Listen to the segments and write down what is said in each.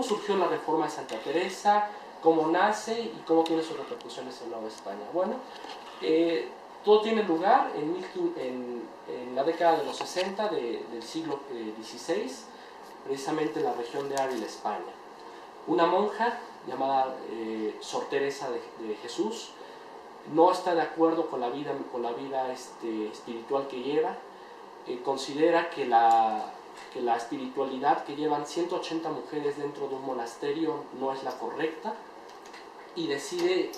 cómo surgió la Reforma de Santa Teresa, cómo nace y cómo tiene sus repercusiones en Nueva España. Bueno, todo tiene lugar en la década de los 60 del siglo XVI, precisamente en la región de Ávila, España. Una monja llamada Sor Teresa de Jesús no está de acuerdo con la vida espiritual que lleva. Considera que la espiritualidad que llevan 180 mujeres dentro de un monasterio no es la correcta, y decide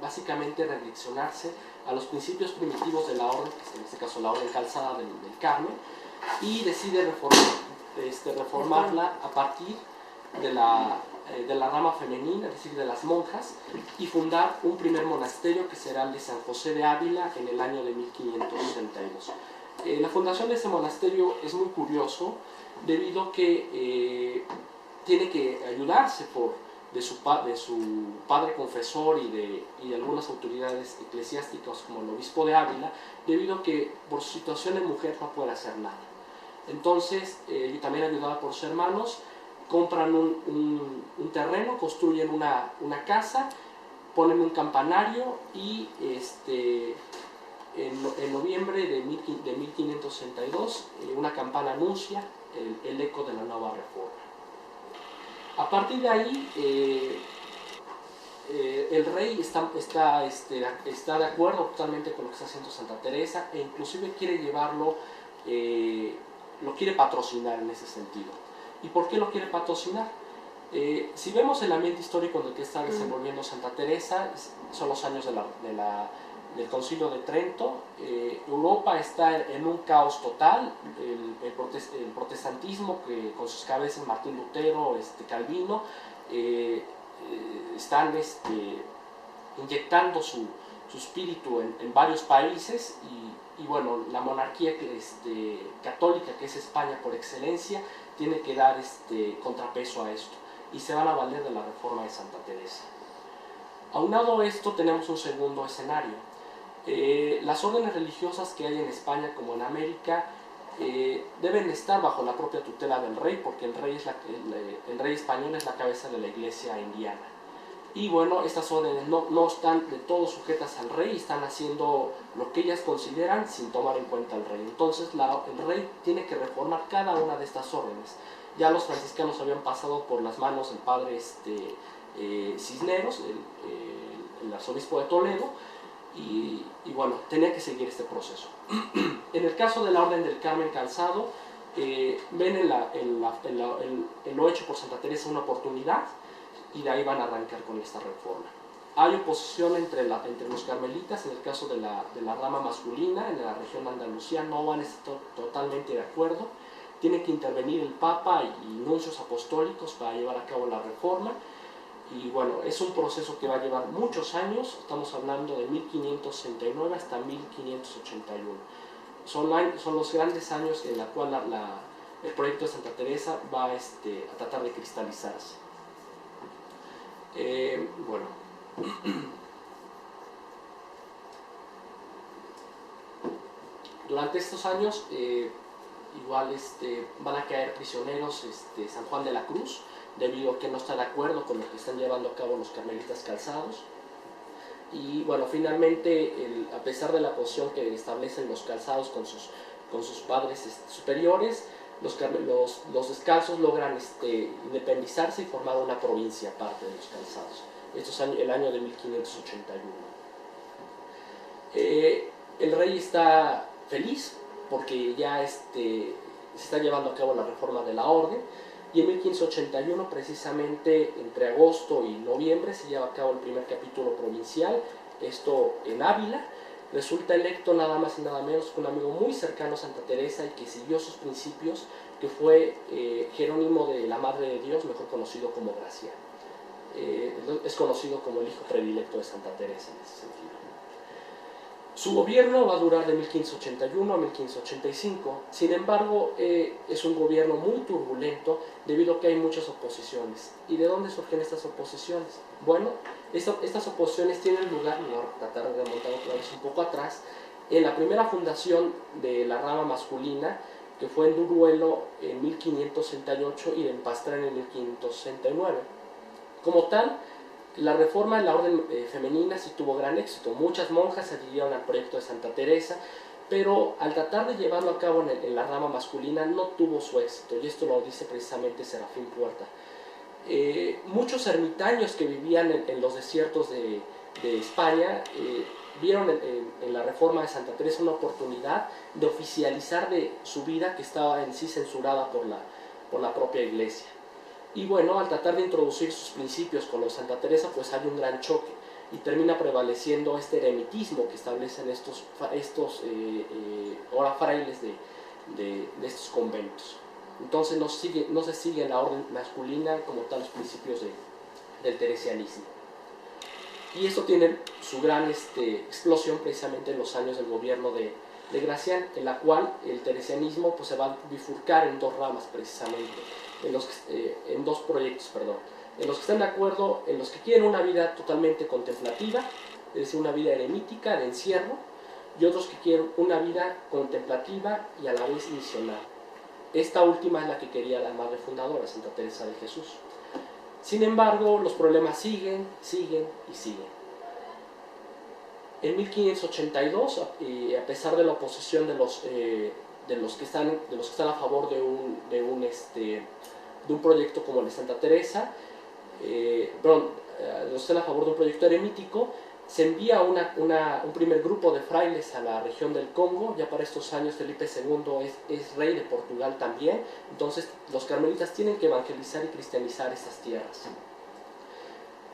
básicamente redireccionarse a los principios primitivos de la orden, en este caso la orden calzada del Carmen, y decide reformarla a partir de la rama femenina, es decir, de las monjas, y fundar un primer monasterio que será el de San José de Ávila en el año de 1562. La fundación de ese monasterio es muy curioso, debido a que tiene que ayudarse de su padre confesor y de algunas autoridades eclesiásticas como el obispo de Ávila, debido a que por su situación de mujer no puede hacer nada. Entonces, y también ayudada por sus hermanos, compran un terreno, construyen una casa, ponen un campanario y en noviembre de 1562 una campana anuncia el eco de la nueva reforma. A partir de ahí, el rey está de acuerdo totalmente con lo que está haciendo Santa Teresa, e inclusive quiere llevarlo, lo quiere patrocinar en ese sentido. ¿Y por qué lo quiere patrocinar? Si vemos el ambiente histórico en el que está desenvolviendo Santa Teresa, son los años del Concilio de Trento. Europa está en un caos total. El protestantismo, que con sus cabezas Martín Lutero, Calvino, están inyectando su espíritu en varios países, y bueno, la monarquía católica, que es España por excelencia, tiene que dar contrapeso a esto, y se van a valer de la reforma de Santa Teresa. Aunado a esto, tenemos un segundo escenario. Las órdenes religiosas que hay en España como en América deben estar bajo la propia tutela del rey, porque el rey español es la cabeza de la iglesia indiana. Y bueno, estas órdenes no están de todo sujetas al rey, están haciendo lo que ellas consideran sin tomar en cuenta al rey. Entonces el rey tiene que reformar cada una de estas órdenes. Ya los franciscanos habían pasado por las manos del padre Cisneros, el arzobispo de Toledo, y bueno, tenía que seguir este proceso. En el caso de la Orden del Carmen Calzado, ven en lo hecho por Santa Teresa una oportunidad, y de ahí van a arrancar con esta reforma. Hay oposición entre los carmelitas. En el caso de la rama masculina, en la región de Andalucía, no van a estar totalmente de acuerdo. Tiene que intervenir el Papa y nuncios apostólicos para llevar a cabo la reforma. Y bueno, es un proceso que va a llevar muchos años. Estamos hablando de 1569 hasta 1581. Son los grandes años en los cuales el proyecto de Santa Teresa va a tratar de cristalizarse. Bueno, durante estos años igual van a caer prisioneros San Juan de la Cruz, debido a que no está de acuerdo con lo que están llevando a cabo los carmelitas calzados. Y bueno, finalmente, a pesar de la posición que establecen los calzados con sus padres superiores, los descalzos logran independizarse y formar una provincia aparte de los calzados. Esto es el año de 1581. El rey está feliz porque ya se está llevando a cabo la reforma de la orden, y en 1581, precisamente entre agosto y noviembre, se lleva a cabo el primer capítulo provincial, esto en Ávila. Resulta electo nada más y nada menos que un amigo muy cercano a Santa Teresa y que siguió sus principios, que fue Jerónimo de la Madre de Dios, mejor conocido como Gracián. Es conocido como el hijo predilecto de Santa Teresa en ese sentido. Su gobierno va a durar de 1581 a 1585, sin embargo es un gobierno muy turbulento debido a que hay muchas oposiciones. ¿Y de dónde surgen estas oposiciones? Bueno, estas oposiciones tienen lugar, voy a tratar de remontar otra vez un poco atrás, en la primera fundación de la rama masculina, que fue en Duruelo en 1568 y en Pastrana en 1569. Como tal, la reforma en la orden femenina sí tuvo gran éxito. Muchas monjas adhirieron al proyecto de Santa Teresa, pero al tratar de llevarlo a cabo en la rama masculina no tuvo su éxito, y esto lo dice precisamente Serafín Puerta. Muchos ermitaños que vivían en los desiertos de España vieron en la reforma de Santa Teresa una oportunidad de oficializar de su vida, que estaba en sí censurada por la propia Iglesia. Y bueno, al tratar de introducir sus principios con los de Santa Teresa, pues hay un gran choque y termina prevaleciendo este eremitismo que establecen estos ahora frailes de estos conventos. Entonces no se sigue en la orden masculina como tal los principios del teresianismo. Y esto tiene su gran explosión precisamente en los años del gobierno de Gracián, en la cual el teresianismo pues, se va a bifurcar en dos ramas precisamente, en dos proyectos, perdón. En los que están de acuerdo, en los que quieren una vida totalmente contemplativa, es decir, una vida eremítica, de encierro, y otros que quieren una vida contemplativa y a la vez misional. Esta última es la que quería la madre fundadora, Santa Teresa de Jesús. Sin embargo, los problemas siguen y siguen. En 1582, a pesar de la oposición de los que están a favor de un proyecto como el de Santa Teresa, de los que están a favor de un proyecto eremítico, se envía un primer grupo de frailes a la región del Congo. Ya para estos años Felipe II es rey de Portugal también, entonces los carmelitas tienen que evangelizar y cristianizar estas tierras.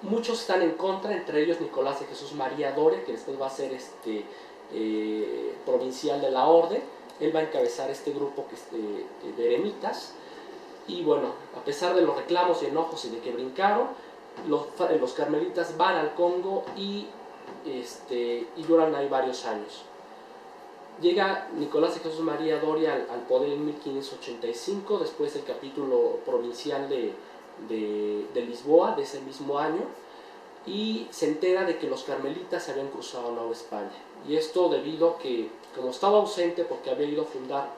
Muchos están en contra, entre ellos Nicolás de Jesús María Doria, que después va a ser provincial de la orden. Él va a encabezar este grupo de eremitas, y bueno, a pesar de los reclamos y enojos y de que brincaron, los carmelitas van al Congo y duran ahí varios años. Llega Nicolás de Jesús María Doria al poder en 1585, después del capítulo provincial de Lisboa de ese mismo año, y se entera de que los carmelitas se habían cruzado a Nueva España. Y esto debido a que, como estaba ausente porque había ido a fundar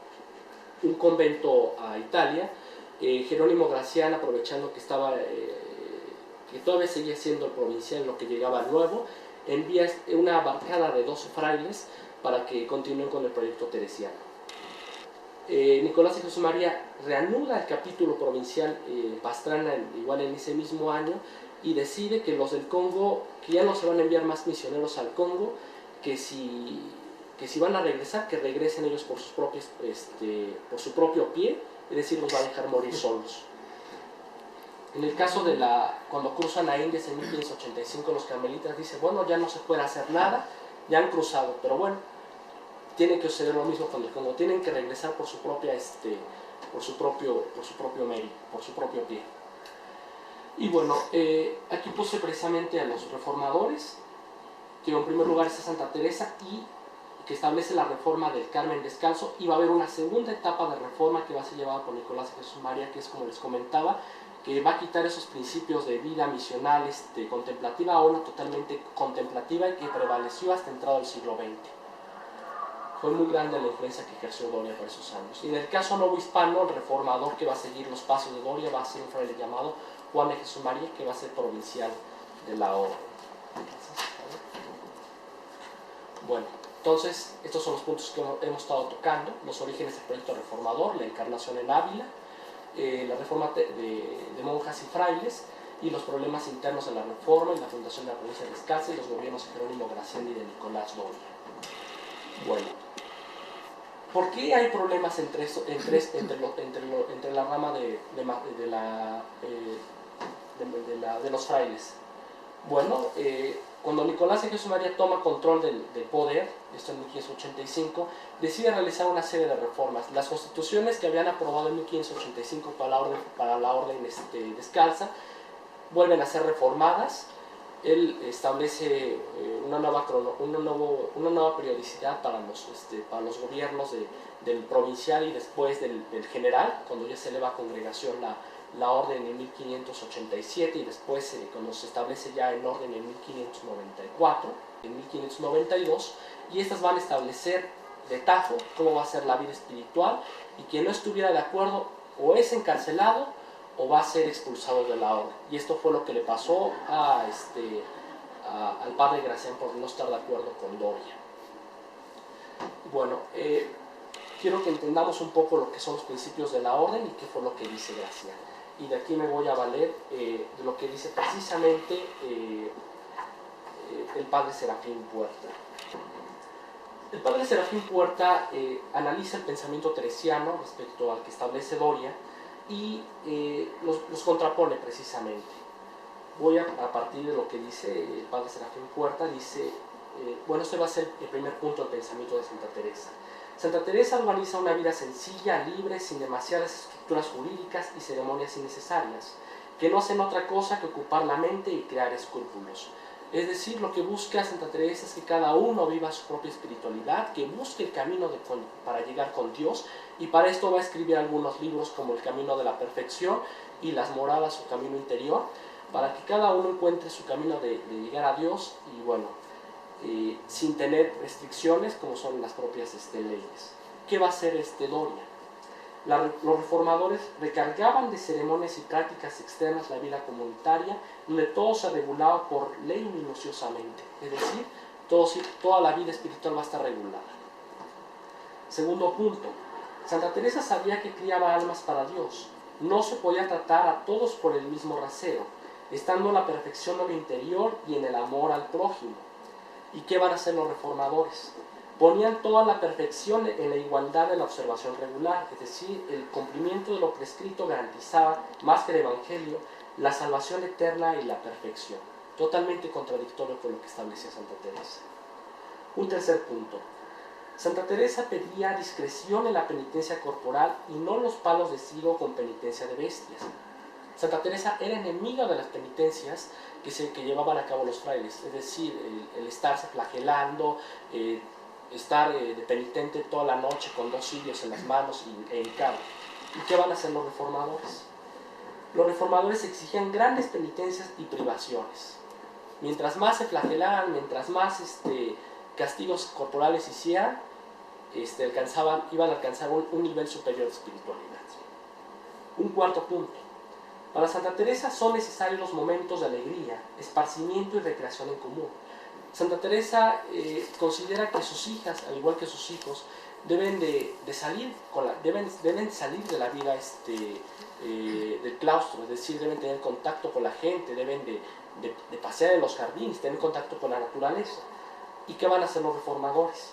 un convento a Italia, Jerónimo Gracián, aprovechando que que todavía seguía siendo el provincial, lo que llegaba nuevo, envía una barcada de 12 frailes para que continúen con el proyecto teresiano. Nicolás de Jesús María reanuda el capítulo provincial Pastrana igual en ese mismo año, y decide que los del Congo, que ya no se van a enviar más misioneros al Congo, que si van a regresar, que regresen ellos por su propio pie, es decir, los va a dejar morir solos. En el caso cuando cruzan a Indias en 1585, los carmelitas dicen, bueno, ya no se puede hacer nada, ya han cruzado, pero bueno, tiene que suceder lo mismo con el Congo, tienen que regresar por su propio mérito, por su propio pie. Y bueno, aquí puse precisamente a los reformadores, que en primer lugar está Santa Teresa, y que establece la reforma del Carmen Descalzo, y va a haber una segunda etapa de reforma que va a ser llevada por Nicolás de Jesús María, que es como les comentaba, que va a quitar esos principios de vida misional contemplativa a una totalmente contemplativa, y que prevaleció hasta entrado el siglo XX. Fue muy grande la influencia que ejerció Doria por esos años. Y en el caso novohispano, el reformador que va a seguir los pasos de Doria va a ser un fraile llamado Juan de Jesús María, que va a ser provincial de la orden. Bueno, entonces estos son los puntos que hemos estado tocando: los orígenes del proyecto reformador, la encarnación en Ávila, la reforma de monjas y frailes, y los problemas internos de la reforma y la fundación de la provincia de Descalza, y los gobiernos de Jerónimo Gracián y de Nicolás Doria. Bueno, ¿por qué hay problemas entre la rama de los frailes? Bueno, cuando Nicolás de Jesús María toma control del poder, esto en 1585, decide realizar una serie de reformas. Las constituciones que habían aprobado en 1585 para la orden descalza vuelven a ser reformadas. Él establece una nueva periodicidad para los gobiernos del provincial y después del general, cuando ya se eleva a congregación la orden en 1587, y después cuando se establece ya en orden en 1594, en 1592, y estas van a establecer de tajo cómo va a ser la vida espiritual, y quien no estuviera de acuerdo o es encarcelado o va a ser expulsado de la orden. Y esto fue lo que le pasó al padre Gracián por no estar de acuerdo con Doria. Bueno, quiero que entendamos un poco lo que son los principios de la orden y qué fue lo que dice Gracián. Y de aquí me voy a valer de lo que dice precisamente el padre Serafín Puerta. El padre Serafín Puerta analiza el pensamiento teresiano respecto al que establece Doria y los contrapone precisamente. Voy a partir de lo que dice el padre Serafín Puerta. Dice, bueno, este va a ser el primer punto del pensamiento de Santa Teresa. Santa Teresa organiza una vida sencilla, libre, sin demasiadas estructuras jurídicas y ceremonias innecesarias, que no hacen otra cosa que ocupar la mente y crear escrúpulos. Es decir, lo que busca Santa Teresa es que cada uno viva su propia espiritualidad, que busque el camino para llegar con Dios, y para esto va a escribir algunos libros como El Camino de la Perfección y Las Moradas o Camino Interior, para que cada uno encuentre su camino de llegar a Dios y bueno, sin tener restricciones como son las propias leyes. ¿Qué va a hacer Doria? Los reformadores recargaban de ceremonias y prácticas externas la vida comunitaria, donde todo se regulaba por ley minuciosamente, es decir, toda la vida espiritual va a estar regulada. Segundo punto, Santa Teresa sabía que criaba almas para Dios. No se podía tratar a todos por el mismo rasero, estando en la perfección de lo interior y en el amor al prójimo. ¿Y qué van a hacer los reformadores? Ponían toda la perfección en la igualdad de la observación regular, es decir, el cumplimiento de lo prescrito garantizaba, más que el Evangelio, la salvación eterna y la perfección. Totalmente contradictorio con lo que establecía Santa Teresa. Un tercer punto. Santa Teresa pedía discreción en la penitencia corporal y no los palos de ciego con penitencia de bestias. Santa Teresa era enemiga de las penitencias que llevaban a cabo los frailes, es decir, el estarse flagelando, estar de penitente toda la noche con 2 cirios en las manos e hincado. ¿Y qué van a hacer los reformadores? Los reformadores exigían grandes penitencias y privaciones. Mientras más se flagelaran, mientras más castigos corporales hicieran, iban a alcanzar un nivel superior de espiritualidad. Un cuarto punto. Para Santa Teresa son necesarios los momentos de alegría, esparcimiento y recreación en común. Santa Teresa considera que sus hijas, al igual que sus hijos, deben salir de la vida del claustro, es decir, deben tener contacto con la gente, deben de pasear en los jardines, tener contacto con la naturaleza. ¿Y qué van a hacer los reformadores?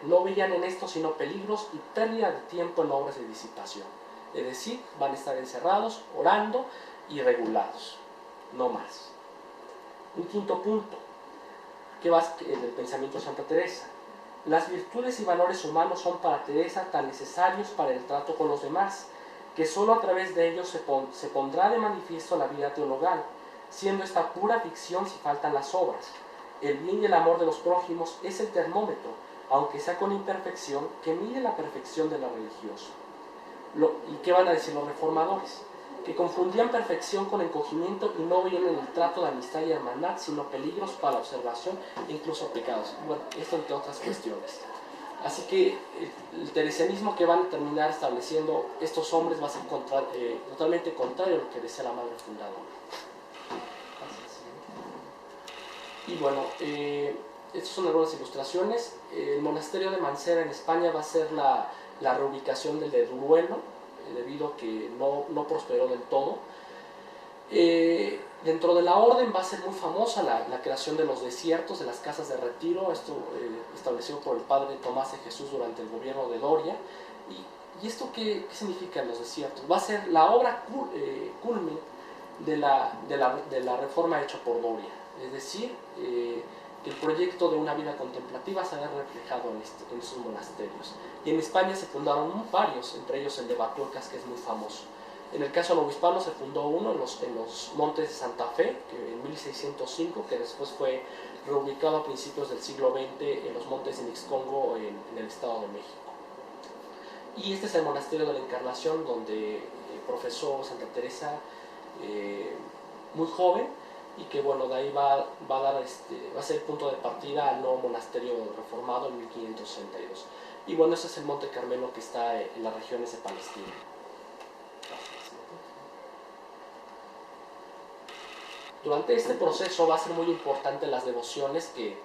No veían en esto sino peligros y pérdida de tiempo en obras de disipación. Es decir, van a estar encerrados, orando y regulados, no más. Un quinto punto, que va en el pensamiento de Santa Teresa. Las virtudes y valores humanos son para Teresa tan necesarios para el trato con los demás, que sólo a través de ellos se pondrá de manifiesto la vida teologal, siendo esta pura ficción si faltan las obras. El bien y el amor de los prójimos es el termómetro, aunque sea con imperfección, que mide la perfección de la religiosa. ¿Y qué van a decir los reformadores? Que confundían perfección con encogimiento y no veían en el trato de amistad y hermandad, sino peligros para la observación e incluso pecados. Bueno, esto entre otras cuestiones. Así que el teresianismo que van a terminar estableciendo estos hombres va a ser totalmente contrario a lo que decía la madre fundadora. Y bueno, estas son algunas ilustraciones. El monasterio de Mansera en España va a ser la reubicación del de Duruelo, debido a que no prosperó del todo. Dentro de la orden va a ser muy famosa la creación de los desiertos, de las casas de retiro, esto establecido por el padre Tomás de Jesús durante el gobierno de Doria. ¿Y esto qué significa en los desiertos? Va a ser la obra culmen de la reforma hecha por Doria, es decir, que el proyecto de una vida contemplativa se ve reflejado en sus monasterios. Y en España se fundaron varios, entre ellos el de Batuecas, que es muy famoso. En el caso del obispado se fundó uno en los montes de Santa Fe, que en 1605, que después fue reubicado a principios del siglo XX en los montes de Mixcongo, en el Estado de México. Y este es el monasterio de la Encarnación, donde profesó Santa Teresa muy joven, y que bueno, de ahí va a ser el punto de partida al nuevo monasterio reformado en 1562. Y bueno, ese es el Monte Carmelo que está en las regiones de Palestina. Durante este proceso va a ser muy importante las devociones que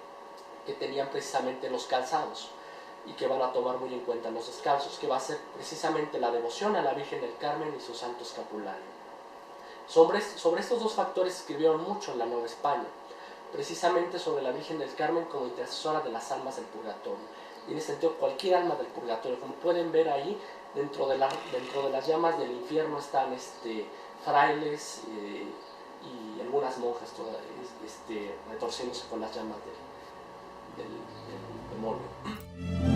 tenían precisamente los calzados y que van a tomar muy en cuenta los descalzos, que va a ser precisamente la devoción a la Virgen del Carmen y su santo escapulario. Sobre estos dos factores escribieron mucho en la Nueva España, precisamente sobre la Virgen del Carmen como intercesora de las almas del purgatorio. Y en ese sentido, cualquier alma del purgatorio, como pueden ver ahí, dentro de las llamas del infierno están frailes y algunas monjas retorciéndose con las llamas del demonio.